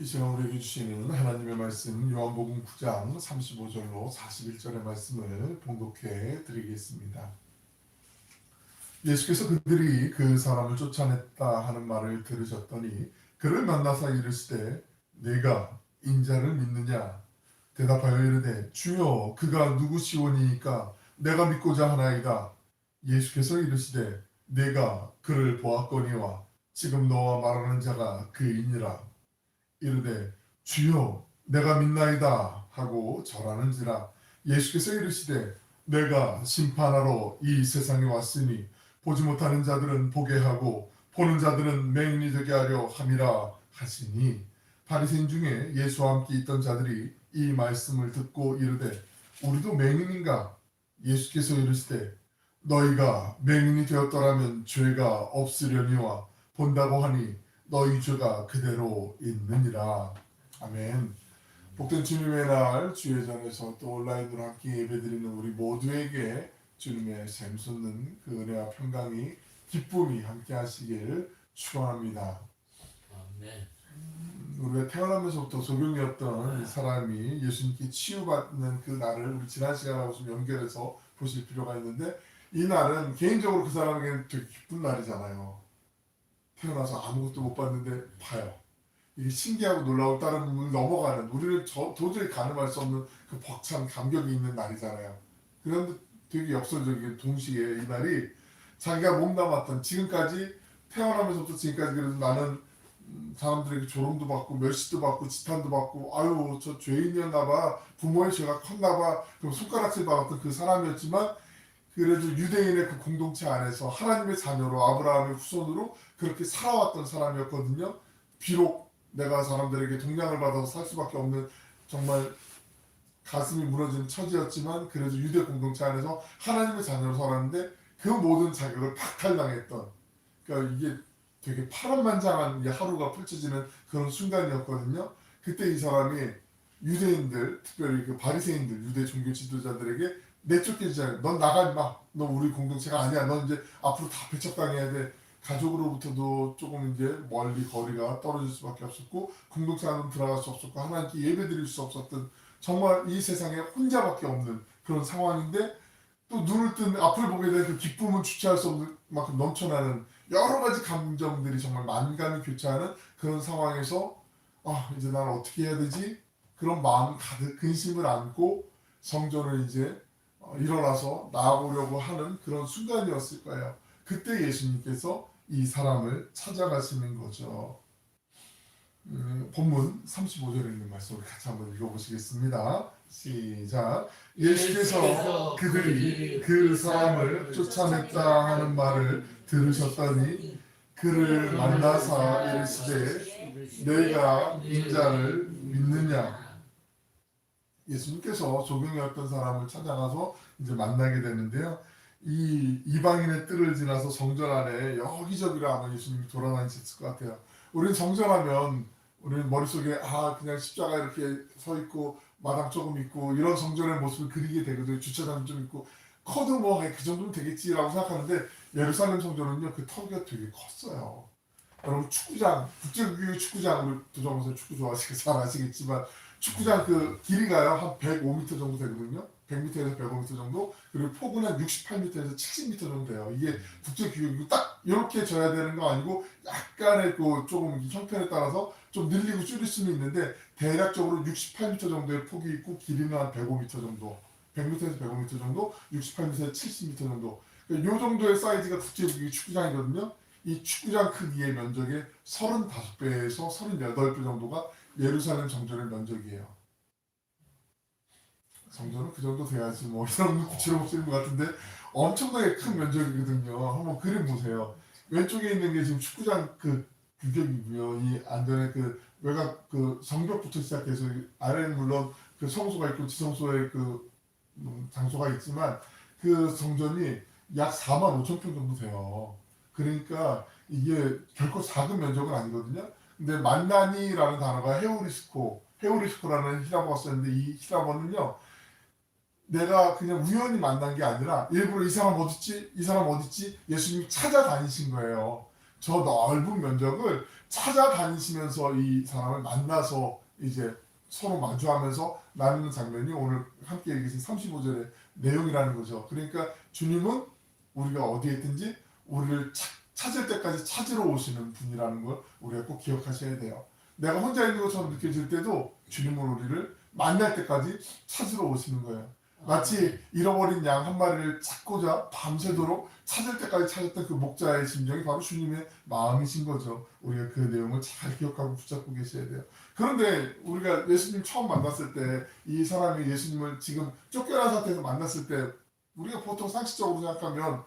시간 우리에게 주시는 하나님의 말씀 요한복음 9장 35절로 41절의 말씀을 봉독해 드리겠습니다. 예수께서 그들이 그 사람을 쫓아냈다 하는 말을 들으셨더니 그를 만나사 이르시되 내가 인자를 믿느냐? 대답하여 이르되 주여 그가 누구시오니이까 내가 믿고자 하나이다. 예수께서 이르시되 내가 그를 보았거니와 지금 너와 말하는 자가 그이니라. 이르되 주여 내가 믿나이다 하고 절하는지라. 예수께서 이르시되 내가 심판하러 이 세상에 왔으니 보지 못하는 자들은 보게 하고 보는 자들은 맹인이 되게 하려 함이라 하시니 바리새인 중에 예수와 함께 있던 자들이 이 말씀을 듣고 이르되 우리도 맹인인가? 예수께서 이르시되 너희가 맹인이 되었더라면 죄가 없으려니와 본다고 하니 너희 죄가 그대로 있느니라. 아멘. 복된 주님의 날 주의 전에서 또 온라인으로 함께 예배드리는 우리 모두에게 주님의 샘솟는 그 은혜와 평강이 기쁨이 함께 하시길 축원합니다. 아멘. 우리가 태어나면서부터 소경이었던 이 사람이 예수님께 치유받는 그 날을 우리 지난 시간하고 좀 연결해서 보실 필요가 있는데, 이 날은 개인적으로 그 사람에게는 되게 기쁜 날이잖아요. 태어나서 아무것도 못 봤는데 봐요. 이게 신기하고 놀라운 다른 부분을 넘어가는, 우리는 도저히 가늠할 수 없는 그 벅찬 감격이 있는 날이잖아요. 그런데 되게 역설적인 동시에 이 날이 자기가 몸담았던, 지금까지 태어나면서부터 지금까지 그래도 나는 사람들에게 조롱도 받고 멸시도 받고 지탄도 받고 아유 저 죄인이었나봐, 부모의 죄가 컸나봐, 그럼 손가락질 받았던 그 사람이었지만 그래도 유대인의 그 공동체 안에서 하나님의 자녀로 아브라함의 후손으로 그렇게 살아왔던 사람이었거든요. 비록 내가 사람들에게 동량을 받아서 살 수밖에 없는 정말 가슴이 무너진 처지였지만 그래도 유대 공동체 안에서 하나님의 자녀로 살았는데 그 모든 자격을 박탈당했던, 그러니까 이게 되게 파란만장한 하루가 펼쳐지는 그런 순간이었거든요. 그때 이 사람이 유대인들, 특별히 그 바리새인들, 유대 종교 지도자들에게 내쫓기지 않아요. 넌 나가 임마. 너 우리 공동체가 아니야. 넌 이제 앞으로 다 배척당해야 돼. 가족으로부터도 조금 이제 멀리 거리가 떨어질 수밖에 없었고 공동체 안으로 들어갈 수 없었고 하나님께 예배드릴 수 없었던, 정말 이 세상에 혼자밖에 없는 그런 상황인데, 또 눈을 뜬 앞을 보게 된 그 기쁨은 주체할 수 없는 만큼 넘쳐나는 여러 가지 감정들이 정말 만감이 교차하는 그런 상황에서 이제 난 어떻게 해야 되지? 그런 마음 가득 근심을 안고 성전을 이제 일어나서 나아보려고 하는 그런 순간이었을 거예요. 그때 예수님께서 이 사람을 찾아가시는 거죠. 본문 35절에 있는 말씀을 같이 한번 읽어보시겠습니다. 시작. 예수께서 그들이 그 사람을 쫓아냈다 하는 말을 들으셨더니 그를 만나사 이르시되 너희가 인자를 믿느냐? 예수님께서 조경이었던 사람을 찾아가서 이제 만나게 되는데요. 이 이방인의 뜰을 지나서 성전 안에 여기저기로 아마 예수님이 돌아다니셨을 것 같아요. 우리는 성전하면 우리는 머릿속에 그냥 십자가 이렇게 서 있고 마당 조금 있고 이런 성전의 모습을 그리게 되거든요. 주차장 좀 있고 커도 뭐 그 정도면 되겠지라고 생각하는데, 예루살렘 성전은요 그 터기가 되게 컸어요. 여러분 축구장, 국제교육 축구장, 우리 도정선생 축구 좋아하시게 잘 아시겠지만 축구장 그 길이가요 한 105m 정도 되거든요. 100m에서 105m 정도, 그리고 폭은 한 68m에서 70m 정도 돼요. 이게 국제교육이고 딱 이렇게 져야 되는 거 아니고 약간의 그 조금 형편에 따라서 좀 늘리고 줄일 수는 있는데 대략적으로 68m 정도의 폭이 있고 길이는 한 105m 정도, 100m에서 105m 정도, 68m에서 70m 정도, 이 정도의 사이즈가 국제교육 축구장이거든요. 이 축구장 크기의 면적의 35배에서 38배 정도가 예루살렘 성전의 면적이에요. 성전은 그 정도 돼야지 뭐 이런 구체로 보시는 것 같은데 엄청나게 큰 면적이거든요. 한번 그림 보세요. 왼쪽에 있는 게 지금 축구장 그 규격이고요. 이 안전에 그 외곽 그 성벽부터 시작해서 아래는 물론 그 성소가 있고 지성소의 그 장소가 있지만 그 성전이 약 4만 5천 평 정도 돼요. 그러니까 이게 결코 작은 면적은 아니거든요. 근데 만나니라는 단어가 헤오리스코라는 히라보가 썼는데 이 히라보는요, 내가 그냥 우연히 만난 게 아니라 일부러 이 사람 어딨지? 이 사람 어딨지? 예수님이 찾아다니신 거예요. 저 넓은 면적을 찾아다니시면서 이 사람을 만나서 이제 서로 마주하면서 나누는 장면이 오늘 함께 읽으신 35절의 내용이라는 거죠. 그러니까 주님은 우리가 어디에 있든지 우리를 찾을 때까지 찾으러 오시는 분이라는 걸 우리가 꼭 기억하셔야 돼요. 내가 혼자 있는 것처럼 느껴질 때도 주님은 우리를 만날 때까지 찾으러 오시는 거예요. 마치 잃어버린 양 한 마리를 찾고자 밤새도록 찾을 때까지 찾았던 그 목자의 심정이 바로 주님의 마음이신 거죠. 우리가 그 내용을 잘 기억하고 붙잡고 계셔야 돼요. 그런데 우리가 예수님 처음 만났을 때 이 사람이 예수님을 지금 쫓겨난 상태에서 만났을 때 우리가 보통 상식적으로 생각하면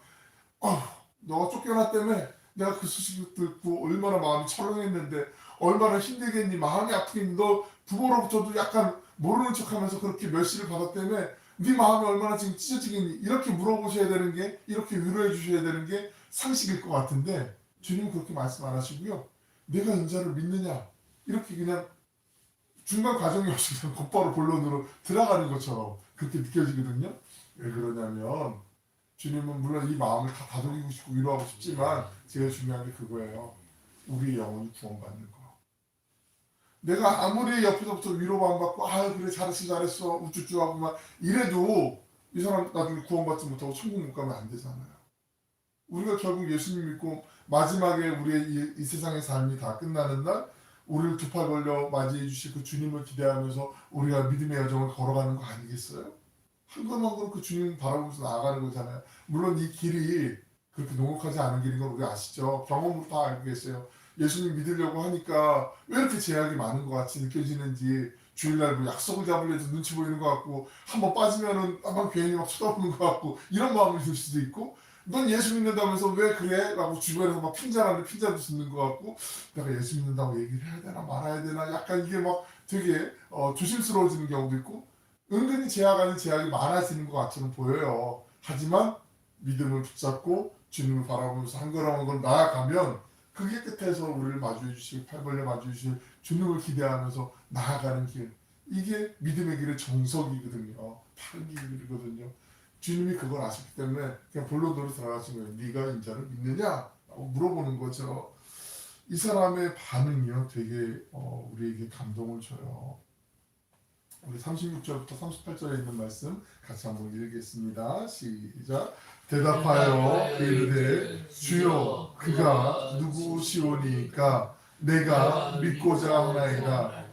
너가 쫓겨났다며 내가 그 소식을 듣고 얼마나 마음이 철렁했는데 얼마나 힘들겠니 마음이 아프겠니 너 부모로부터도 약간 모르는 척하면서 그렇게 멸시를 받았다며 네 마음이 얼마나 지금 찢어지겠니 이렇게 물어보셔야 되는 게 이렇게 위로해 주셔야 되는 게 상식일 것 같은데 주님은 그렇게 말씀 안 하시고요. 내가 인자를 믿느냐 이렇게 그냥 중간 과정이 없이 그냥 곧바로 본론으로 들어가는 것처럼 그렇게 느껴지거든요. 왜 그러냐면 주님은 물론 이 마음을 다 다독이고 싶고 위로하고 싶지만 제일 중요한 게 그거예요. 우리 영혼이 구원받는 거. 내가 아무리 옆에서부터 위로만 받고 그래 잘했어 우쭈쭈하고 막 이래도 이 사람 나중에 구원받지 못하고 천국 못 가면 안 되잖아요. 우리가 결국 예수님 믿고 마지막에 우리의 이 세상의 삶이 다 끝나는 날 우리를 두 팔 걸려 맞이해 주실 그 주님을 기대하면서 우리가 믿음의 여정을 걸어가는 거 아니겠어요? 한 걸음 한 걸음 그 주님 바라보면서 나아가는 거잖아요. 물론 이 길이 그렇게 녹록하지 않은 길인 걸 우리 아시죠? 경험으로 다 알고 계세요. 예수님 믿으려고 하니까 왜 이렇게 제약이 많은 것 같이 느껴지는지 주일날 뭐 약속을 잡으려도 눈치 보이는 것 같고 한번 빠지면은 한번 괜히 막 쳐다보는 것 같고 이런 마음이 들 수도 있고 넌 예수 믿는다면서 왜 그래? 라고 주변에서 막 핀잔하는데 핀잔도 듣는 것 같고 내가 예수 믿는다고 얘기를 해야 되나 말아야 되나 약간 이게 막 되게 조심스러워지는 경우도 있고 은근히 제약 아닌 제약이 많아지는 것 같처럼 보여요. 하지만 믿음을 붙잡고 주님을 바라보면서 한 걸음 한 걸음 나아가면 그게 끝에서 우리를 마주해 주실 팔 벌려 마주해 주실 주님을 기대하면서 나아가는 길 이게 믿음의 길의 정석이거든요. 바른 길이거든요. 주님이 그걸 아셨기 때문에 그냥 본론으로 들어가신 거예요. 네가 인자를 믿느냐? 라고 물어보는 거죠. 이 사람의 반응이요 되게 우리에게 감동을 줘요. 우리 36절부터 38절에 있는 말씀 같이 한번 읽겠습니다. 시작. 대답하여 이르되 주여 그가 누구시오니까 내가 믿고자 하나이다.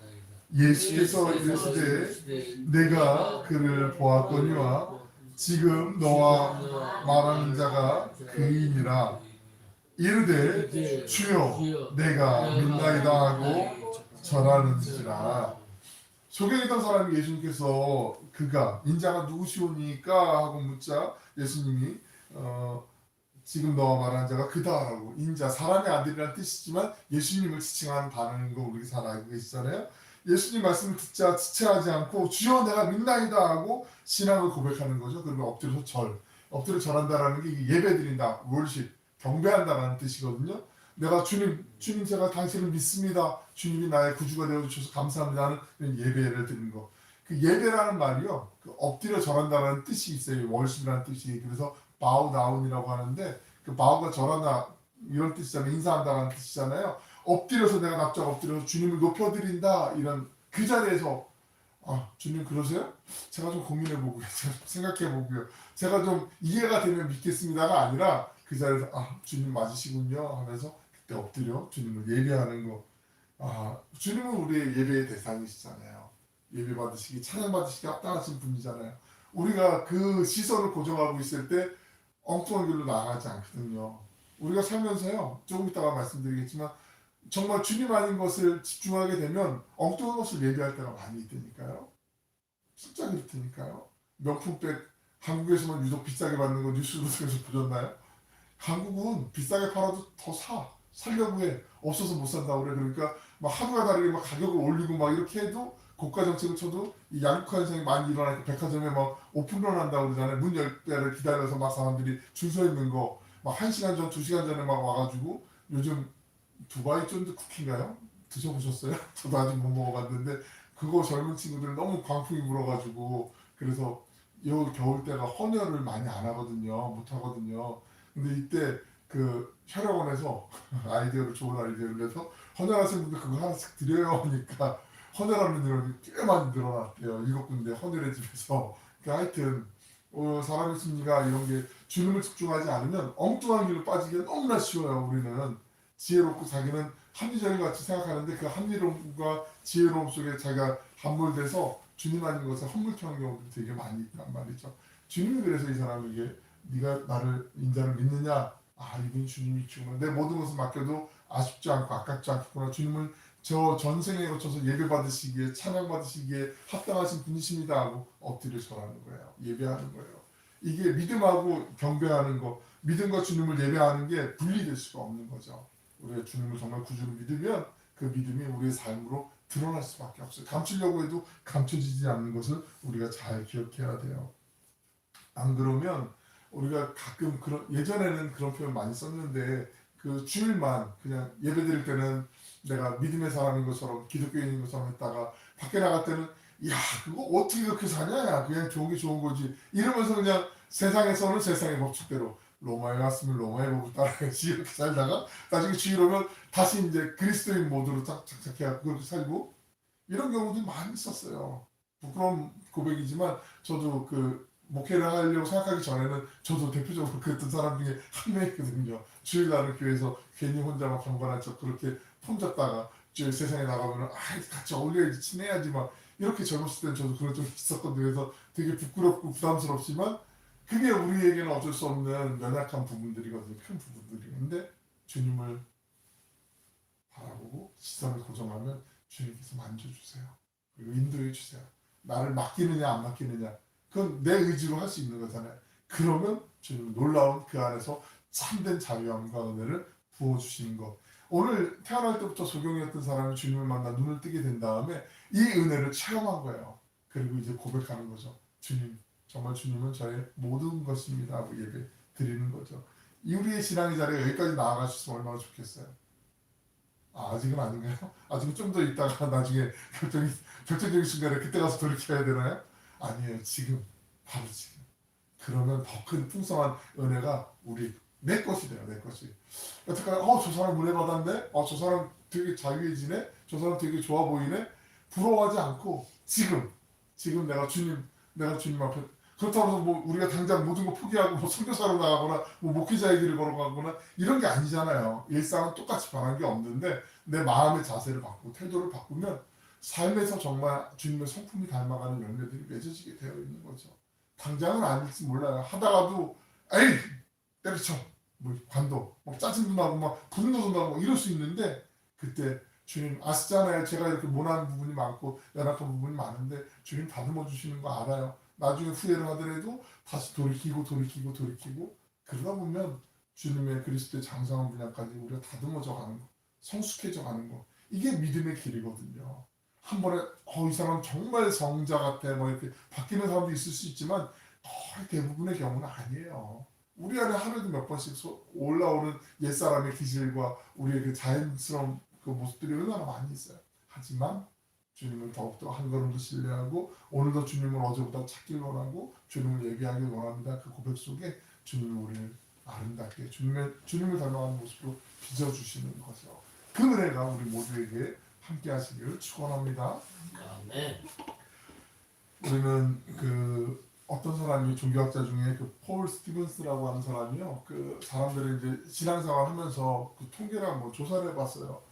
예수께서 이르시되 내가 그를 보았거니와 지금 너와 말하는 자가 그이니라. 이르되 주여 내가 믿나이다 하고 절하는지라. 속에 있던 사람이 예수님께서 그가 인자가 누구시오니까 하고 묻자 예수님이 지금 너와 말하는 자가 그다라고 인자 사람의 아들이라는 뜻이지만 예수님을 지칭하는 단어인 거 우리 잘 알고 계시잖아요. 예수님 말씀을 듣자 지체하지 않고 주여 내가 믿나이다 하고 신앙을 고백하는 거죠. 그리고 엎드려 절한다라는 게 예배드린다, 월십, 경배한다라는 뜻이거든요. 내가 주님 제가 당신을 믿습니다. 주님이 나의 구주가 되어주셔서 감사합니다 하는 예배를 드리는 거. 그 예배라는 말이요. 그 엎드려 절한다라는 뜻이 있어요. 월십이라는 뜻이. 그래서 bow down이라고 하는데 그 bow가 절하다 이런 뜻이잖아요. 인사한다라는 뜻이잖아요. 엎드려서 내가 납작 엎드려서 주님을 높여드린다 이런 그 자리에서 주님 그러세요? 제가 좀 고민해보고요. 제가 좀 생각해보고요. 제가 좀 이해가 되면 믿겠습니다가 아니라 그 자리에서 주님 맞으시군요 하면서 그때 엎드려 주님을 예배하는 거. 주님은 우리의 예배의 대상이시잖아요. 예배 받으시기 찬양 받으시기 합당하신 분이잖아요. 우리가 그 시선을 고정하고 있을 때 엉뚱한 길로 나아가지 않거든요. 우리가 살면서요 조금 이따가 말씀드리겠지만 정말 주님 아닌 것을 집중하게 되면 엉뚱한 것을 예배할 때가 많이 있다니까요. 진짜 그렇다니까요. 명품백 한국에서만 유독 비싸게 받는 거 뉴스로 통해서 보셨나요? 한국은 비싸게 팔아도 더 살려고 해. 없어서 못 산다고 그래. 그러니까 막 하루가 다르게 막 가격을 올리고 막 이렇게 해도 고가 정책을 쳐도 이 양극화 현상이 많이 일어나니까 백화점에 막 오픈런 한다고 그러잖아요. 문 열 때를 기다려서 막 사람들이 줄 서 있는 거 막 1시간 전, 2시간 전에 막 와가지고 요즘 두바이 쫀드 쿠키인가요? 드셔보셨어요? 저도 아직 못 먹어봤는데 그거 젊은 친구들 너무 광풍이 불어가지고 그래서 요 겨울 때가 헌혈을 많이 안 하거든요. 못 하거든요. 근데 이때 그 혈액원에서 아이디어를 좋은 아이디어를 내서 헌혈하시는 분들 그거 하나씩 드려요 하니까 헌혈하는 인원이 꽤 많이 늘어났대요. 7군데 헌혈의 집에서. 그러니까 하여튼 사람의 심리가 이런 게 주님을 집중하지 않으면 엉뚱한 길로 빠지기가 너무나 쉬워요. 우리는 지혜롭고 자기는 합리적인 것 같이 생각하는데 그 합리론과 지혜로움 속에 자기가 함몰돼서 주님 아닌 것을 헛물통하는 경우도 되게 많이 있단 말이죠. 주님이 그래서 이 사람에게 네가 나를 인자를 믿느냐? 아 이분이 주님이 주구나. 내 모든 것을 맡겨도 아쉽지 않고 아깝지 않겠구나. 주님을 저 전생에 거쳐서 예배 받으시기에 찬양 받으시기에 합당하신 분이십니다 하고 엎드려 절하는 거예요. 예배하는 거예요. 이게 믿음하고 경배하는 거, 믿음과 주님을 예배하는 게 분리될 수가 없는 거죠. 우리가 주님을 정말 구주로 믿으면 그 믿음이 우리의 삶으로 드러날 수밖에 없어요. 감추려고 해도 감춰지지 않는 것을 우리가 잘 기억해야 돼요. 안 그러면 우리가 가끔 그런 예전에는 그런 표현 많이 썼는데 그 주일만 그냥 예배 드릴 때는 내가 믿음의 사람인 것처럼 기독교인인 것처럼 했다가 밖에 나갈 때는 야 그거 어떻게 그렇게 사냐 야 그냥 좋은 게 좋은 거지 이러면서 그냥 세상에서는 세상의 법칙대로 로마에 갔으면 로마의 법을 따라야지 이렇게 살다가 나중에 주일 오면 다시 이제 그리스도인 모드로 착착착해 그렇게 살고 이런 경우도 많이 있었어요. 부끄러운 고백이지만 저도 그 목회를 하려고 생각하기 전에는 저도 대표적으로 그랬던 사람 중에 한 명이거든요. 주일날은 교회에서 괜히 혼자 막 경건한 척 그렇게 혼잡다가 주일 세상에 나가면 같이 어울려야지 친해야지 막 이렇게 젊었을 땐 저도 그런 적이 있었거든요. 그래서 되게 부끄럽고 부담스럽지만 그게 우리에게는 어쩔 수 없는 연약한 부분들이거든요. 큰 부분들이. 근데 주님을 바라보고 시선을 고정하면 주님께서 만져주세요. 그리고 인도해 주세요. 나를 맡기느냐 안 맡기느냐 그건 내 의지로 할 수 있는 거잖아요. 그러면 주님 놀라운 그 안에서 참된 자유함과 은혜를 부어주시는 것. 오늘 태어날 때부터 소경이었던 사람이 주님을 만나 눈을 뜨게 된 다음에 이 은혜를 체험한 거예요. 그리고 이제 고백하는 거죠. 주님, 정말 주님은 저의 모든 것입니다 하고 예배 드리는 거죠. 우리의 신앙의 자리가 여기까지 나아가셨으면 얼마나 좋겠어요. 아직은 아닌가요? 아직은 좀 더 있다가 나중에 결정적인 순간에 그때 가서 돌이켜야 되나요? 아니에요. 지금 바로 지금. 그러면 더 큰 풍성한 은혜가 내 것이 돼요. 내 것이. 어떡하냐? 저 사람 은혜 받았네? 저 사람 되게 자유해지네? 저 사람 되게 좋아 보이네? 부러워하지 않고 지금 내가 주님 앞에 그렇다고 해서 뭐 우리가 당장 모든 거 포기하고 뭐 선교사로 나가거나 뭐 목회자의 길을 걸어가거나 이런 게 아니잖아요. 일상은 똑같이 변한 게 없는데 내 마음의 자세를 바꾸고 태도를 바꾸면 삶에서 정말 주님의 성품이 닮아가는 열매들이 맺어지게 되어 있는 거죠. 당장은 아닐지 몰라요. 하다가도 에이 때려쳐 뭐 관도 막 짜증도 나고 막 분노도 나고 막 이럴 수 있는데 그때 주님 아시잖아요. 제가 이렇게 모난 부분이 많고 연약한 부분이 많은데 주님 다듬어 주시는 거 알아요. 나중에 후회를 하더라도 다시 돌이키고 그러다 보면 주님의 그리스도의 장성한 분야까지 우리가 다듬어져 가는 거 성숙해져 가는 거 이게 믿음의 길이거든요. 한 번에 이 사람 정말 성자 같아 뭐 이렇게 바뀌는 사람도 있을 수 있지만 거의 대부분의 경우는 아니에요. 우리 안에 하루에도 몇 번씩 올라오는 옛사람의 기질과 우리의 그 자연스러운 그 모습들이 얼마나 많이 있어요. 하지만 주님을 더욱더 한 걸음 더 신뢰하고 오늘도 주님을 어제보다 찾길 원하고 주님을 예배하길 원합니다. 그 고백 속에 주님이 우리를 아름답게 주님을 닮아가는 모습으로 빚어주시는 거죠. 그 은혜가 우리 모두에게 함께 하시기를 축원합니다. 아멘. 우리는 그 어떤 사람이 종교학자 중에 그 폴 스티븐스라고 하는 사람이요. 그 사람들이 이제 신앙생활 하면서 그 통계랑 뭐 조사를 해봤어요.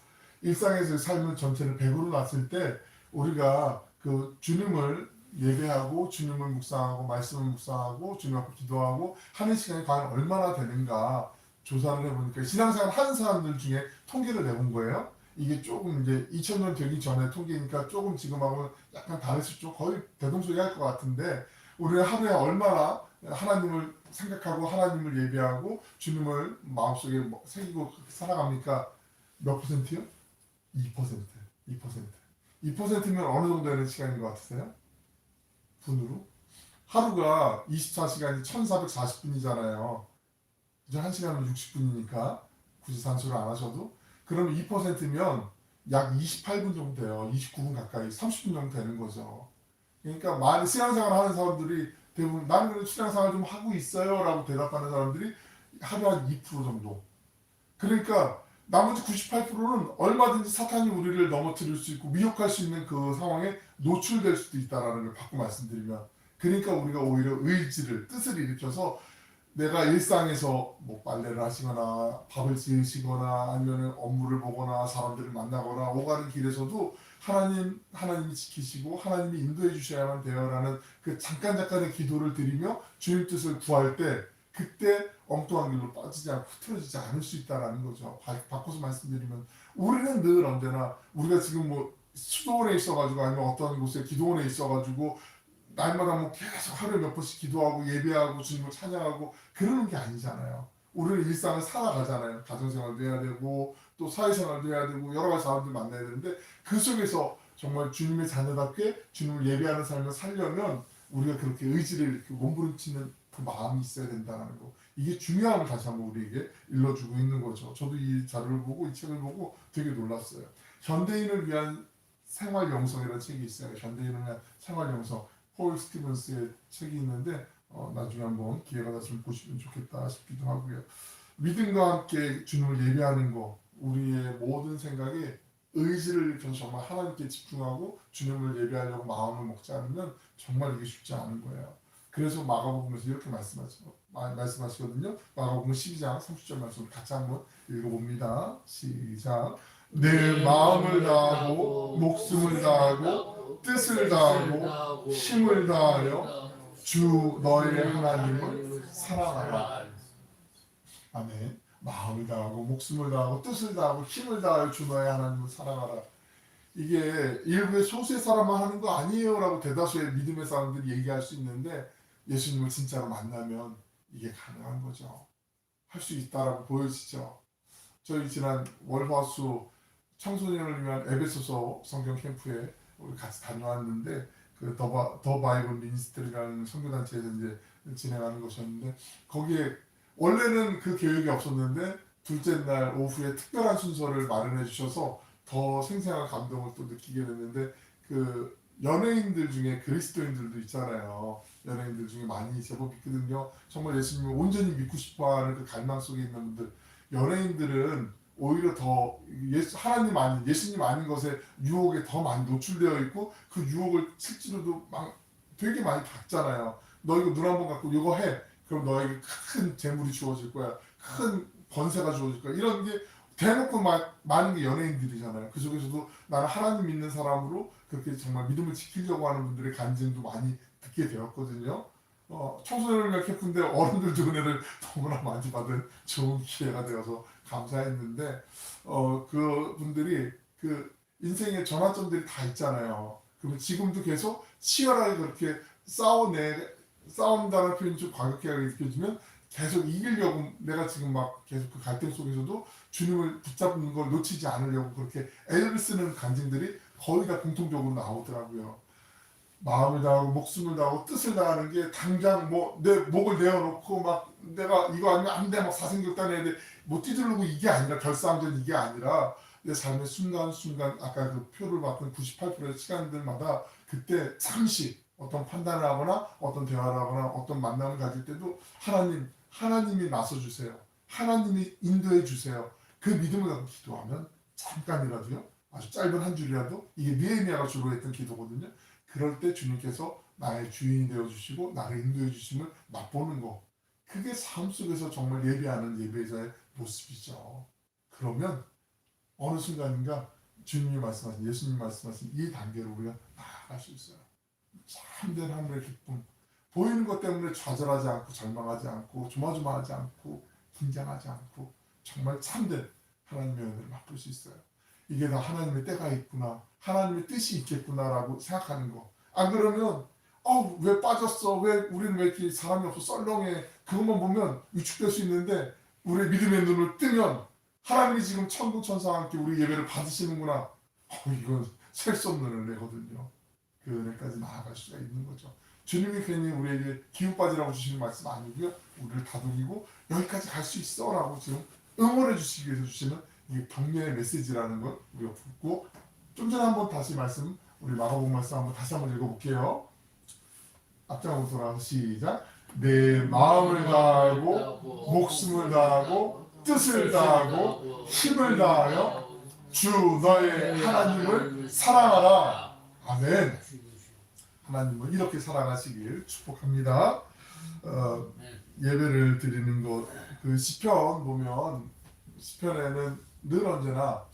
일상에서의 삶을 전체를 100으로 놨을 때 우리가 그 주님을 예배하고 주님을 묵상하고 말씀을 묵상하고 주님 앞에 기도하고 하는 시간이 과연 얼마나 되는가 조사를 해보니까 신앙생활 하는 사람들 중에 통계를 내본 거예요. 이게 조금 이제 2000년 되기 전에 통계니까 조금 지금하고는 약간 다를 수 있죠. 거의 대동소이할 것 같은데 우리가 하루에 얼마나 하나님을 생각하고 하나님을 예배하고 주님을 마음속에 새기고 살아갑니까? 몇 퍼센트요? 2%. 2%면 어느 정도 되는 시간인 것 같으세요? 분으로? 하루가 24시간이 1440분이잖아요. 이제 1시간은 60분이니까 굳이 산수를 안 하셔도 그러면 2%면 약 28분 정도 돼요. 29분 가까이 30분 정도 되는 거죠. 그러니까 많이 신앙생활 하는 사람들이 대부분 나는 그래도 신앙생활 좀 하고 있어요 라고 대답하는 사람들이 하루 한 2% 정도 그러니까 나머지 98%는 얼마든지 사탄이 우리를 넘어뜨릴 수 있고 미혹할 수 있는 그 상황에 노출될 수도 있다라는 걸 바꿔 말씀드리면, 그러니까 우리가 오히려 의지를 뜻을 일으켜서 내가 일상에서 뭐 빨래를 하시거나 밥을 지으시거나 아니면 업무를 보거나 사람들을 만나거나 오가는 길에서도 하나님이 지키시고 하나님이 인도해 주셔야만 돼요라는 그 잠깐의 기도를 드리며 주님 뜻을 구할 때, 그때 엉뚱한 길로 빠지지 않고 흐트러지지 않을 수 있다라는 거죠. 바꿔서 말씀드리면 우리는 늘 언제나 우리가 지금 뭐 수도원에 있어가지고 아니면 어떤 곳에 기도원에 있어가지고 날마다 뭐 계속 하루에 몇 번씩 기도하고 예배하고 주님을 찬양하고 그러는 게 아니잖아요. 우리는 일상을 살아가잖아요. 가정생활도 해야 되고 또 사회생활도 해야 되고 여러 가지 사람들 만나야 되는데, 그 속에서 정말 주님의 자녀답게 주님을 예배하는 삶을 살려면 우리가 그렇게 의지를 이렇게 몸부림치는 그 마음이 있어야 된다는 거, 이게 중요함을 다시 한번 우리에게 일러주고 있는 거죠. 저도 이 자료를 보고 이 책을 보고 되게 놀랐어요. 현대인을 위한 생활 영성이라는 책이 있어요. 현대인을 위한 생활 영성, 폴 스티븐스의 책이 있는데 나중에 한번 기회가 되시면 보시면 좋겠다 싶기도 하고요. 믿음과 함께 주님을 예배하는 거, 우리의 모든 생각에 의지를 일으켜서 정말 하나님께 집중하고 주님을 예배하려고 마음을 먹지 않으면 정말 이게 쉽지 않은 거예요. 그래서 마가복음에서 이렇게 말씀하시거든요. 마가복음 12장 30절 말씀을 같이 한번 읽어봅니다. 시작. 내 마음을 다하고 목숨을 다하고 뜻을 다하고 힘을 다하여 주 너의 하나님을 사랑하라. 아멘. 마음을 다하고 목숨을 다하고 뜻을 다하고 힘을 다하여 주 너의 하나님을 사랑하라. 이게 일부의 소수의 사람만 하는 거 아니에요 라고 대다수의 믿음의 사람들이 얘기할 수 있는데, 예수님을 진짜로 만나면 이게 가능한 거죠. 할 수 있다라고 보여지죠. 저희 지난 월화수 청소년을 위한 에베소서 성경 캠프에 우리 같이 다녀왔는데, 그 더 바이블 미니스트리라는 선교단체에서 이제 진행하는 것이었는데, 거기에 원래는 그 계획이 없었는데 둘째 날 오후에 특별한 순서를 마련해 주셔서 더 생생한 감동을 또 느끼게 됐는데, 그 연예인들 중에 그리스도인들도 있잖아요. 연예인들 중에 많이 제법 있거든요. 정말 예수님을 온전히 믿고 싶어하는 그 갈망 속에 있는 분들, 연예인들은 오히려 더 예수님 아닌 것에 유혹에 더 많이 노출되어 있고 그 유혹을 실제로도 되게 많이 받잖아요. 너 이거 눈 한 번 갖고 이거 해. 그럼 너에게 큰 재물이 주어질 거야. 큰 권세가 주어질 거야. 이런 게 대놓고 많은 게 연예인들이잖아요. 그 속에서도 나는 하나님 믿는 사람으로 그렇게 정말 믿음을 지키려고 하는 분들의 간증도 많이 듣게 되었거든요. 청소년을 위한 캠프인데 어른들도 은혜를 너무나 많이 받은 좋은 기회가 되어서 감사했는데, 그 분들이 그 인생의 전환점들이 다 있잖아요. 그러면 지금도 계속 치열하게 그렇게 싸운다는 표현이 좀 과격하게 느껴지면 계속 이기려고, 내가 지금 막 계속 그 갈등 속에서도 주님을 붙잡는 걸 놓치지 않으려고 그렇게 애를 쓰는 간증들이 거의 다 공통적으로 나오더라고요. 마음을 다하고 목숨을 다하고 뜻을 다하는 게 당장 뭐 내 목을 내어놓고 막 내가 이거 아니면 안 돼 막 사생결단해야 돼 뭐 뛰들르고, 이게 아니라 결사항전, 이게 아니라 내 삶의 순간순간 아까 그 표를 봤던 98%의 시간들마다 그때 잠시 어떤 판단을 하거나 어떤 대화를 하거나 어떤 만남을 가질 때도 하나님이 나서주세요. 하나님이 인도해 주세요. 그 믿음을 갖고 기도하면 잠깐이라도요, 아주 짧은 한 줄이라도, 이게 느헤미야가 주로 했던 기도거든요. 그럴 때 주님께서 나의 주인이 되어주시고 나를 인도해 주심을 맛보는 거, 그게 삶 속에서 정말 예배하는 예배자의 모습이죠. 그러면 어느 순간인가 예수님이 말씀하신 이 단계로 우리가 나아갈 수 있어요. 참된 하늘의 기쁨, 보이는 것 때문에 좌절하지 않고 절망하지 않고 조마조마하지 않고 긴장하지 않고 정말 참된 하나님의 은혜를 맛볼 수 있어요. 이게 다 하나님의 때가 있구나, 하나님의 뜻이 있겠구나라고 생각하는 거. 안 그러면 왜 빠졌어? 우리는 왜 이렇게 사람이 없어? 썰렁해. 그것만 보면 위축될 수 있는데, 우리의 믿음의 눈을 뜨면 하나님이 지금 천국 천사와 함께 우리 예배를 받으시는구나. 이건 셀 수 없는 은혜거든요. 그 은혜까지 나아갈 수가 있는 거죠. 주님이 괜히 우리에게 기운 빠지라고 주시는 말씀 아니고요. 우리를 다독이고 여기까지 갈 수 있어 라고 지금 응원해 주시기 위해서 주시는 이게 격려의 메시지라는 걸 우리가 붙고, 좀 전에 한번 다시 우리 마가복음 말씀 다시 한번 읽어볼게요. 앞장으로 돌아가서 시작. 내 마음을 다하고 목숨을 다하고 뜻을 다하고 힘을 다하여 주 너의 하나님을 사랑하라. 아멘. 하나님을 이렇게 사랑하시길 축복합니다. 예배를 드리는 것, 그 시편 보면 시편에는 늘 언제나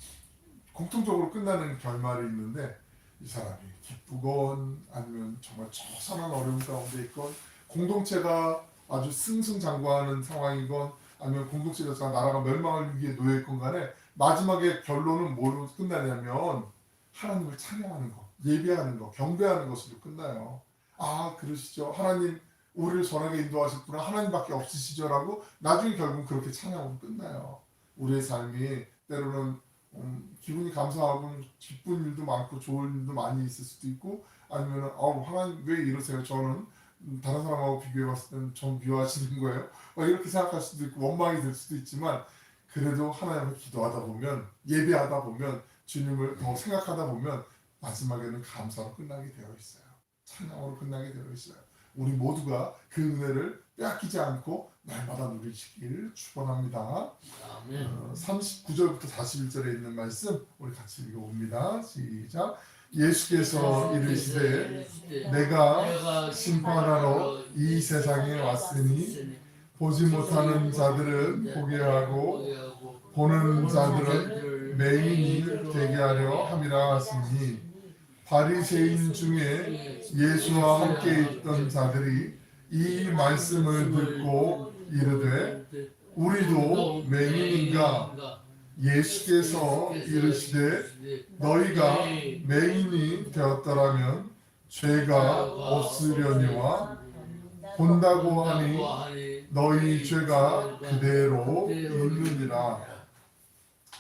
공통적으로 끝나는 결말이 있는데 이 사람이 기쁘건 아니면 정말 처참한 어려움 가운데 있건 공동체가 아주 승승장구하는 상황이건 아니면 공동체가 나라가 멸망할 위기에 놓여 있건 간에 마지막에 결론은 뭐로 끝나냐면 하나님을 찬양하는 것, 예배하는 것, 경배하는 것으로 끝나요. 아 그러시죠. 하나님 우리를 선하게 인도하실 분은 하나님밖에 없으시죠 라고 나중에 결국은 그렇게 찬양으로 끝나요. 우리의 삶이 때로는 기분이 감사하고 기쁜 일도 많고 좋은 일도 많이 있을 수도 있고 아니면 하나님 왜 이러세요? 저는 다른 사람하고 비교해 봤을 때는 전 미워하시는 거예요. 이렇게 생각할 수도 있고 원망이 될 수도 있지만 그래도 하나님을 기도하다 보면 예배하다 보면 주님을 더 생각하다 보면 마지막에는 감사로 끝나게 되어 있어요. 찬양으로 끝나게 되어 있어요. 우리 모두가 그 은혜를 빼앗기지 않고 날마다 누리시길 축원합니다. 39절부터 41절에 있는 말씀 우리 같이 읽어봅니다. 시작. 예수께서 이르시되 내가 심판하러 이 세상에 왔으니 보지 못하는 자들은 보게 하고 보는 자들은 맹인이 되게 하려 함이라 하시니 바리새인 중에 예수와 함께 있던 자들이 이 말씀을 듣고 이르되 우리도 맹인인가? 예수께서 이르시되 너희가 맹인이 되었더라면 죄가 없으려니와 본다고 하니 너희 죄가 그대로 있느니라.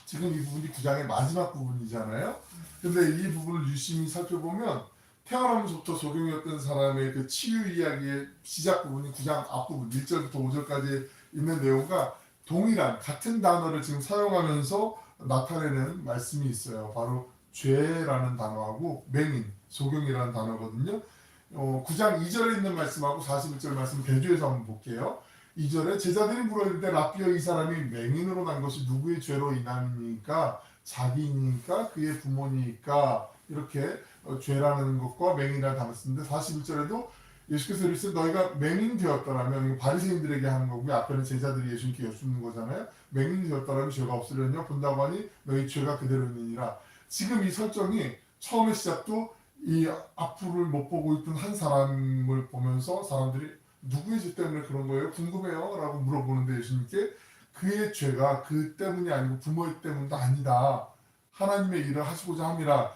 지금 이 부분이 9장의 마지막 부분이잖아요. 근데 이 부분을 유심히 살펴보면 태어나면서부터 소경이었던 사람의 그 치유 이야기의 시작 부분이 9장 앞부분 1절부터 5절까지 있는 내용과 동일한 같은 단어를 지금 사용하면서 나타내는 말씀이 있어요. 바로 죄라는 단어하고 맹인, 소경이라는 단어거든요. 9장 2절에 있는 말씀하고 41절 말씀 대조해서 한번 볼게요. 2절에 제자들이 물어이르되 라삐여 이 사람이 맹인으로 난 것이 누구의 죄로 인함이니까 자기니까 그의 부모니까 이렇게 죄라는 것과 맹인이라는 단어 쓰는데 41절에도 예수께서 이르시되 너희가 맹인 되었더라면 바리새인들에게 하는 거고요. 앞에는 제자들이 예수님께 여쭙는 거잖아요. 맹인 되었더라면 죄가 없으려냐 본다고 하니 너희 죄가 그대로 있느니라. 지금 이 설정이 처음에 시작도 이 앞을 못 보고 있던 한 사람을 보면서 사람들이 누구의 죄 때문에 그런 거예요? 궁금해요? 라고 물어보는데 예수님께 그의 죄가 그 때문이 아니고 부모의 때문도 아니다. 하나님의 일을 하시고자 함이라.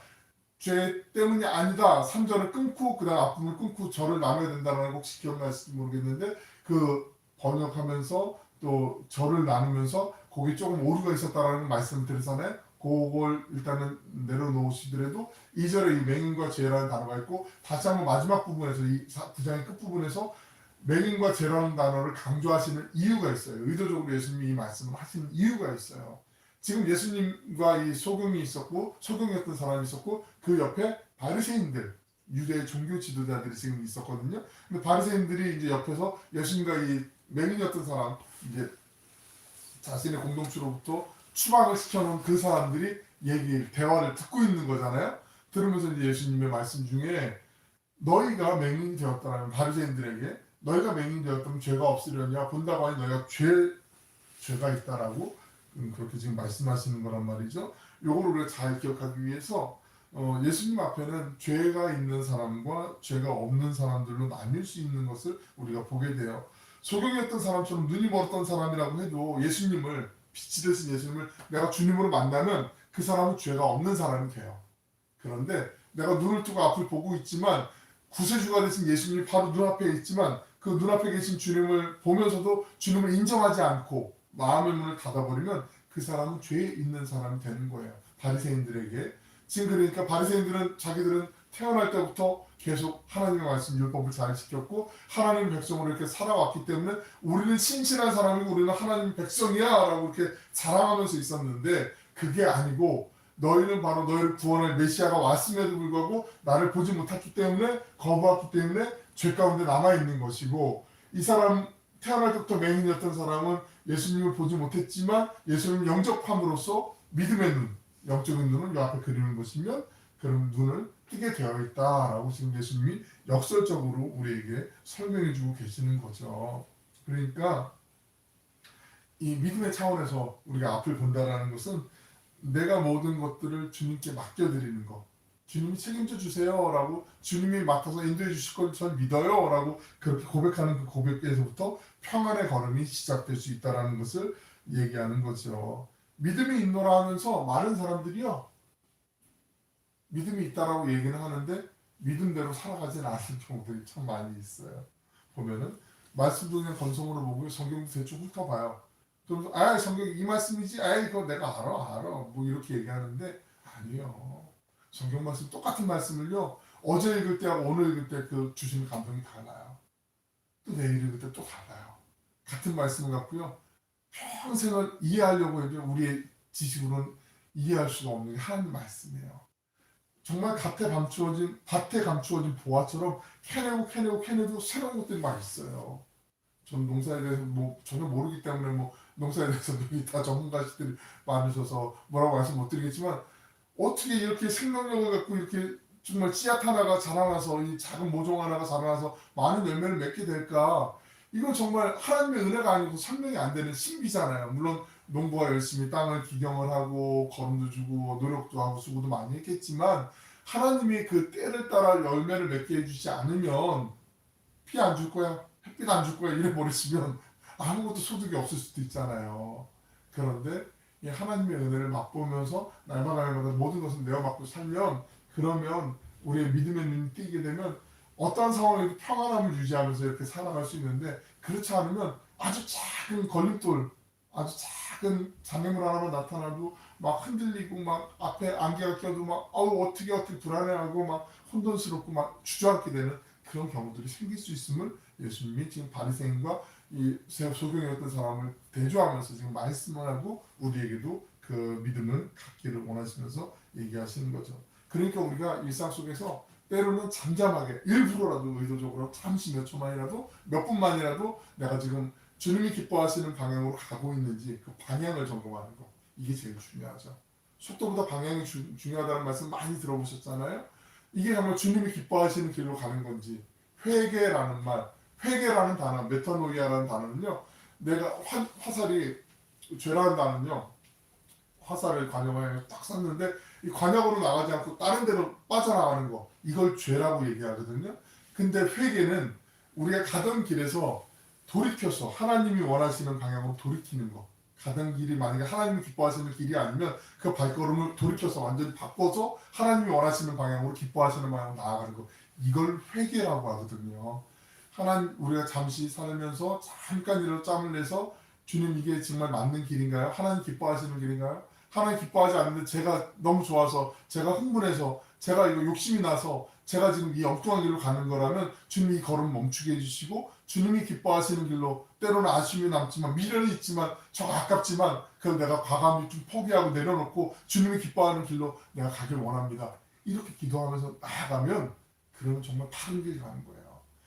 죄 때문이 아니다. 3절을 끊고 그 다음 앞부분을 끊고 절을 나눠야 된다는 걸 혹시 기억나실지 모르겠는데 그 번역하면서 또 절을 나누면서 거기 조금 오류가 있었다라는 말씀을 드렸잖아요. 그걸 일단은 내려놓으시더라도 2절에 이 맹인과 죄라는 단어가 있고 다시 한번 마지막 부분에서 이 9장의 끝부분에서 맹인과 죄라는 단어를 강조하시는 이유가 있어요. 의도적으로 예수님이 이 말씀을 하시는 이유가 있어요. 지금 예수님과 이 소경이 있었고 소경이었던 사람이 있었고 그 옆에 바리새인들 유대 종교 지도자들이 지금 있었거든요. 근데 바리새인들이 이제 옆에서 예수님과 이 맹인이었던 사람 이제 자신의 공동체로부터 추방을 시켜놓은 그 사람들이 대화를 듣고 있는 거잖아요. 들으면서 이제 예수님의 말씀 중에 너희가 맹인이 되었다면 바리새인들에게 너희가 맹인이 되었다면 죄가 없으려냐 본다고 하니 너희가 죄가 있다라고 그렇게 지금 말씀하시는 거란 말이죠. 요거를 우리가 잘 기억하기 위해서 예수님 앞에는 죄가 있는 사람과 죄가 없는 사람들로 나뉠 수 있는 것을 우리가 보게 돼요. 소경이었던 사람처럼 눈이 멀었던 사람이라고 해도 예수님을 빛이 되신 예수님을 내가 주님으로 만나면 그 사람은 죄가 없는 사람이 돼요. 그런데 내가 눈을 뜨고 앞을 보고 있지만 구세주가 되신 예수님이 바로 눈앞에 있지만 그 눈앞에 계신 주님을 보면서도 주님을 인정하지 않고 마음의 문을 닫아버리면 그 사람은 죄 있는 사람이 되는 거예요. 바리새인들에게. 지금 그러니까 바리새인들은 자기들은 태어날 때부터 계속 하나님의 말씀 율법을 잘 지켰고 하나님의 백성으로 이렇게 살아왔기 때문에 우리는 신실한 사람이고 우리는 하나님의 백성이야 라고 이렇게 자랑하면서 있었는데 그게 아니고 너희는 바로 너희를 구원할 메시아가 왔음에도 불구하고 나를 보지 못했기 때문에 거부했기 때문에 죄 가운데 남아있는 것이고 이 사람 태어날 때부터 맹인이었던 사람은 예수님을 보지 못했지만 예수님을 영접함으로써 믿음의 눈, 영적인 눈을 요 앞에 그리는 것이면 그런 눈을 뜨게 되어 있다라고 지금 예수님이 역설적으로 우리에게 설명해 주고 계시는 거죠. 그러니까 이 믿음의 차원에서 우리가 앞을 본다라는 것은 내가 모든 것들을 주님께 맡겨드리는 것. 주님이 책임져 주세요라고 주님이 맡아서 인도해 주실 걸 전 믿어요라고 그렇게 고백하는 그 고백에서부터 평안의 걸음이 시작될 수 있다라는 것을 얘기하는 거죠. 믿음이 있노라 하면서 많은 사람들이요. 믿음이 있다라고 얘기는 하는데 믿음대로 살아가진 않는 경우들이 참 많이 있어요. 보면은 말씀도 그냥 건성으로 보고 성경도 대충 훑어봐요. 좀 성경 이 말씀이지, 그거 내가 알아 뭐 이렇게 얘기하는데 아니요. 성경 말씀 똑같은 말씀을요 어제 읽을 때하고 오늘 읽을 때 그 주시는 감동이 달라요. 또 내일 읽을 때 또 달라요. 같은 말씀을 갖고요 평생을 이해하려고 해도 우리의 지식으로는 이해할 수가 없는 게 하나님 말씀이에요. 정말 밭에 감추어진 보화처럼 캐내도 새로운 것들이 막 있어요. 전 농사에 대해서 뭐 전혀 모르기 때문에 뭐 농사에 대해서 여기 다 전문가들이 많으셔서 뭐라고 말씀 못 드리겠지만 어떻게 이렇게 생명력을 갖고 이렇게 정말 씨앗 하나가 자라나서 이 작은 모종 하나가 자라나서 많은 열매를 맺게 될까? 이건 정말 하나님의 은혜가 아니고 설명이 안 되는 신비잖아요. 물론 농부가 열심히 땅을 기경을 하고 거름도 주고 노력도 하고 수고도 많이 했겠지만 하나님이 그 때를 따라 열매를 맺게 해주지 않으면 피 안 줄 거야, 햇빛 안 줄 거야 이래 버리시면 아무것도 소득이 없을 수도 있잖아요. 그런데 이 하나님의 은혜를 맛보면서 날마다 모든 것을 내어 맡고 살면 그러면 우리의 믿음의 눈이 띄게 되면 어떤 상황에도 평안함을 유지하면서 이렇게 살아갈 수 있는데 그렇지 않으면 아주 작은 걸림돌, 아주 작은 장애물 하나만 나타나도 막 흔들리고 막 앞에 안개가 껴도 막 어떻게 불안해하고 막 혼돈스럽고 막 주저앉게 되는 그런 경우들이 생길 수 있음을 예수님이 지금 바리새인과 이 소경의 어떤 사람을 대조하면서 지금 말씀을 하고 우리에게도 그 믿음을 갖기를 원하시면서 얘기하시는 거죠. 그러니까 우리가 일상 속에서 때로는 잠잠하게 일부러라도 의도적으로 잠시 몇 초만이라도 몇 분만이라도 내가 지금 주님이 기뻐하시는 방향으로 가고 있는지 그 방향을 점검하는 거 이게 제일 중요하죠. 속도보다 방향이 중요하다는 말씀 많이 들어보셨잖아요. 이게 정말 주님이 기뻐하시는 길로 가는 건지 회개라는 말 회개라는 단어 메타노이아라는 단어는요 내가 화살이 죄라는 단어는요 화살을 관역에 딱 쐈는데 이 관역으로 나가지 않고 다른 데로 빠져나가는 거 이걸 죄라고 얘기하거든요. 근데 회개는 우리가 가던 길에서 돌이켜서 하나님이 원하시는 방향으로 돌이키는 거 가던 길이 만약에 하나님이 기뻐하시는 길이 아니면 그 발걸음을 돌이켜서 완전히 바꿔서 하나님이 원하시는 방향으로 기뻐하시는 방향으로 나아가는 거 이걸 회개라고 하거든요. 우리가 잠시 살면서 잠깐이라도 짬을 내서 주님 이게 정말 맞는 길인가요? 하나님 기뻐하시는 길인가요? 하나님 기뻐하지 않는데 제가 너무 좋아서 제가 흥분해서 제가 이거 욕심이 나서 제가 지금 이 엉뚱한 길로 가는 거라면 주님이 이 걸음 멈추게 해주시고 주님이 기뻐하시는 길로 때로는 아쉬움이 남지만 미련이 있지만 저 아깝지만 그걸 내가 과감히 좀 포기하고 내려놓고 주님이 기뻐하는 길로 내가 가길 원합니다. 이렇게 기도하면서 나아가면 그러면 정말 바른 길 가는 거예요.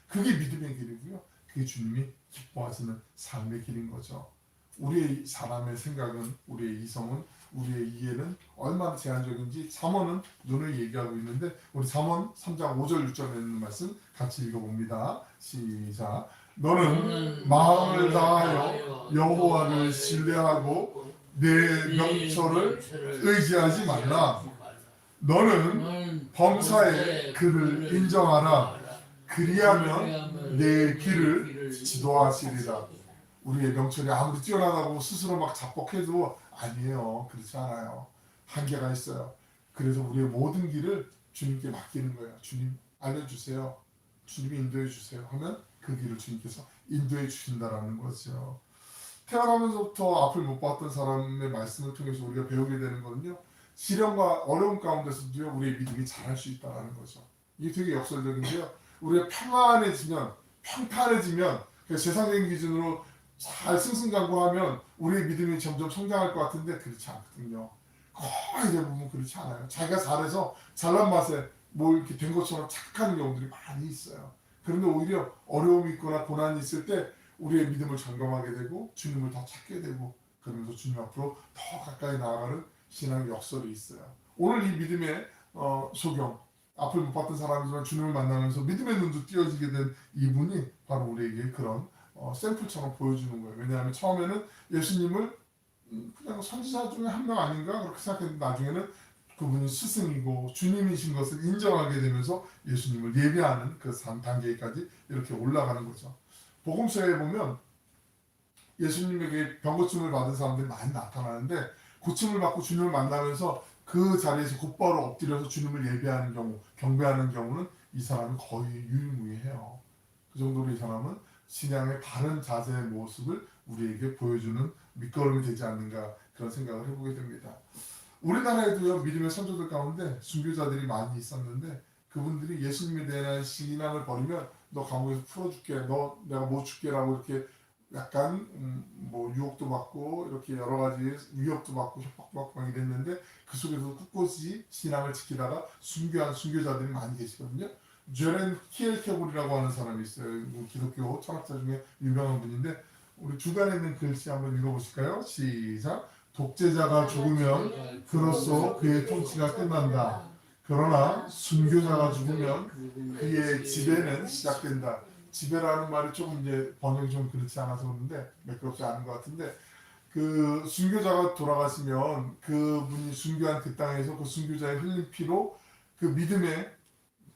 그게 믿음의 길이고요. 그게 주님이 기뻐하시는 삶의 길인 거죠. 우리의 사람의 생각은 우리의 이성은 우리의 이해는 얼마나 제한적인지 잠언은 눈을 얘기하고 있는데 우리 잠언 3장 5절 6절에 있는 말씀 같이 읽어봅니다. 시작. 너는 마음을 다하여 여호와를 신뢰하고 내 명철을 의지하지 말라. 너는 범사에 그를 인정하라. 그리하면 내 길을 지도하시리라. 우리의 명철이 아무리 뛰어나다고 스스로 막 자뻑해도 아니에요. 그렇지 않아요. 한계가 있어요. 그래서 우리의 모든 길을 주님께 맡기는 거예요. 주님 알려주세요. 주님이 인도해 주세요. 하면 그 길을 주님께서 인도해 주신다라는 거죠. 태어나면서부터 앞을 못 봤던 사람의 말씀을 통해서 우리가 배우게 되는 거는요. 시련과 어려움 가운데서도요. 우리의 믿음이 자랄 수 있다는 거죠. 이게 되게 역설적인데요. 우리가 평탄해지면 세상적인 기준으로 잘 승승장구하면 우리의 믿음이 점점 성장할 것 같은데 그렇지 않거든요. 거의 대부분 그렇지 않아요. 자기가 잘해서 잘난 맛에 뭐 이렇게 된 것처럼 착각하는 경우들이 많이 있어요. 그런데 오히려 어려움이 있거나 고난이 있을 때 우리의 믿음을 점검하게 되고 주님을 더 찾게 되고 그러면서 주님 앞으로 더 가까이 나아가는 신앙 역설이 있어요. 오늘 이 믿음의 소경, 앞을 못 봤던 사람이지만 주님을 만나면서 믿음의 눈도 띄어지게 된 이분이 바로 우리에게 그런 샘플처럼 보여주는 거예요. 왜냐하면 처음에는 예수님을 그냥 선지자 중에 한 명 아닌가 그렇게 생각했는데 나중에는 그분이 스승이고 주님이신 것을 인정하게 되면서 예수님을 예배하는 그 단계까지 이렇게 올라가는 거죠. 복음서에 보면 예수님에게 병고침을 받은 사람들이 많이 나타나는데 고침을 받고 주님을 만나면서 그 자리에서 곧바로 엎드려서 주님을 예배하는 경우, 경배하는 경우는 이 사람은 거의 유일무이해요. 그 정도로 이 사람은 신앙의 바른 자세의 모습을 우리에게 보여주는 밑거름이 되지 않는가 그런 생각을 해보게 됩니다. 우리나라에도요 믿음의 선조들 가운데 순교자들이 많이 있었는데 그분들이 예수님에 대한 신앙을 버리면 너 감옥에서 풀어줄게, 너 내가 못 줄게라고 이렇게 약간 뭐 유혹도 받고 이렇게 여러 가지 위협도 받고 협박도 받고 막 이랬는데 그 속에서 꿋꿋이 신앙을 지키다가 순교한 순교자들이 많이 계시거든요. 제렌 키엘케볼이라고 하는 사람이 있어요. 기독교 철학자 중에 유명한 분인데 우리 주간에 있는 글씨 한번 읽어보실까요? 시작. 독재자가 죽으면 그로써 그의 통치가 끝난다. 그러나 순교자가 죽으면 그의 지배는 시작된다. 지배라는 말이 조금 이제 번역이 좀 그렇지 않아서 그런데 매끄럽지 않은 것 같은데 그 순교자가 돌아가시면 그분이 순교한 그 땅에서 그 순교자의 흘린 피로 그 믿음의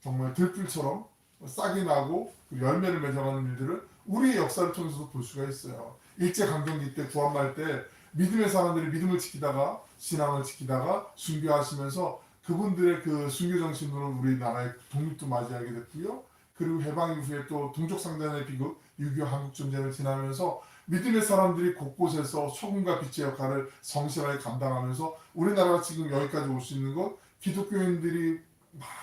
정말 들불처럼 싹이 나고 열매를 맺어가는 일들을 우리의 역사를 통해서도 볼 수가 있어요. 일제강점기 때 구한말 때 믿음의 사람들이 믿음을 지키다가 신앙을 지키다가 순교하시면서 그분들의 그 순교 정신으로 우리나라의 독립도 맞이하게 됐고요. 그리고 해방 이후에 또 동족상단의 비극 6.25 한국전쟁을 지나면서 믿음의 사람들이 곳곳에서 소금과 빛의 역할을 성실하게 감당하면서 우리나라가 지금 여기까지 올 수 있는 건 기독교인들이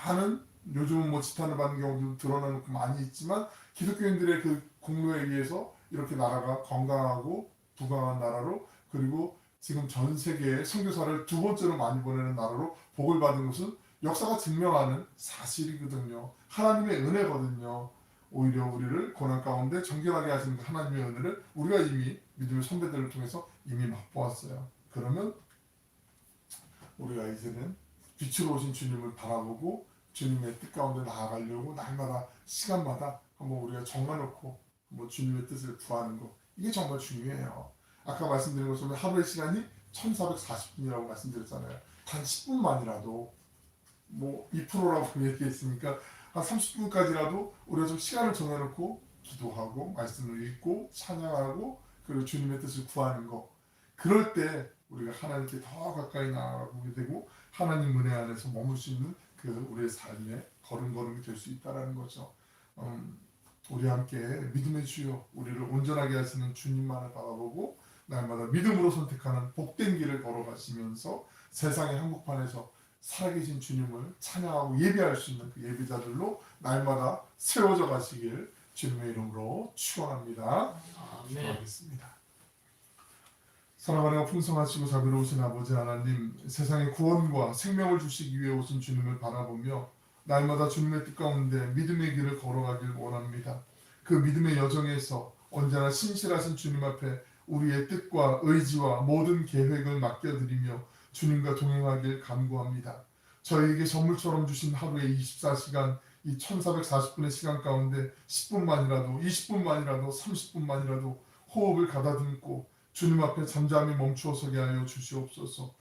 많은 요즘은 뭐 지탄을 받는 경우도 드러나는 많이 있지만 기독교인들의 그 공로에 의해서 이렇게 나라가 건강하고 부강한 나라로 그리고 지금 전 세계에 선교사를 두 번째로 많이 보내는 나라로 복을 받은 것은 역사가 증명하는 사실이거든요. 하나님의 은혜거든요. 오히려 우리를 고난 가운데 정결하게 하시는 그 하나님의 은혜를 우리가 이미 믿음의 선배들을 통해서 이미 맛보았어요. 그러면 우리가 이제는 빛으로 오신 주님을 바라보고 주님의 뜻 가운데 나아가려고 날마다 시간마다 한번 우리가 정해놓고 한번 주님의 뜻을 구하는 거 이게 정말 중요해요. 아까 말씀드린 것처럼 하루의 시간이 1440분이라고 말씀드렸잖아요. 단 10분만이라도 뭐 2%라고 얘기했으니까 한 30분까지라도 우리가 좀 시간을 정해놓고 기도하고 말씀을 읽고 찬양하고 그리고 주님의 뜻을 구하는 거 그럴 때 우리가 하나님께 더 가까이 나아가게 되고 하나님 은혜 안에서 머물 수 있는 그 우리의 삶의 걸음걸음이 될 수 있다는 거죠. 우리 함께 믿음의 주여 우리를 온전하게 하시는 주님만을 바라보고 날마다 믿음으로 선택하는 복된 길을 걸어가시면서 세상의 한복판에서 살아계신 주님을 찬양하고 예배할 수 있는 그 예배자들로 날마다 세워져 가시길 주님의 이름으로 축원합니다. 기도하겠습니다. 사랑하며 풍성하시고 자비로우신 아버지 하나님, 세상의 구원과 생명을 주시기 위해 오신 주님을 바라보며 날마다 주님의 뜻 가운데 믿음의 길을 걸어가길 원합니다. 그 믿음의 여정에서 언제나 신실하신 주님 앞에 우리의 뜻과 의지와 모든 계획을 맡겨드리며 주님과 동행하길 간구합니다. 저희에게 선물처럼 주신 하루의 24시간, 이 1440분의 시간 가운데 10분만이라도, 20분만이라도, 30분만이라도 호흡을 가다듬고 주님 앞에 잠잠히 멈추어 서게 하여 주시옵소서.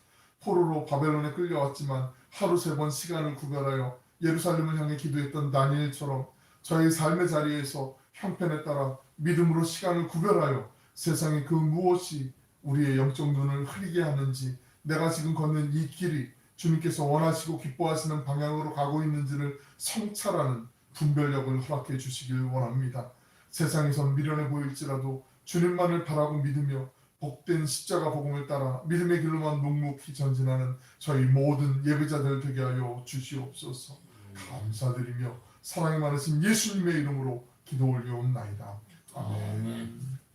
포로로 바벨론에 끌려왔지만 하루 3번 시간을 구별하여 예루살렘을 향해 기도했던 다니엘처럼 저희 삶의 자리에서 형편에 따라 믿음으로 시간을 구별하여 세상의 그 무엇이 우리의 영적 눈을 흐리게 하는지 내가 지금 걷는 이 길이 주님께서 원하시고 기뻐하시는 방향으로 가고 있는지를 성찰하는 분별력을 허락해 주시길 원합니다. 세상에선 미련해 보일지라도 주님만을 바라고 믿으며 복된 십자가 복음을 따라 믿음의 길로만 묵묵히 전진하는 저희 모든 예배자들 되게 하여 주시옵소서. 감사드리며 사랑이 많으신 예수님의 이름으로 기도 올려옵나이다. 아멘.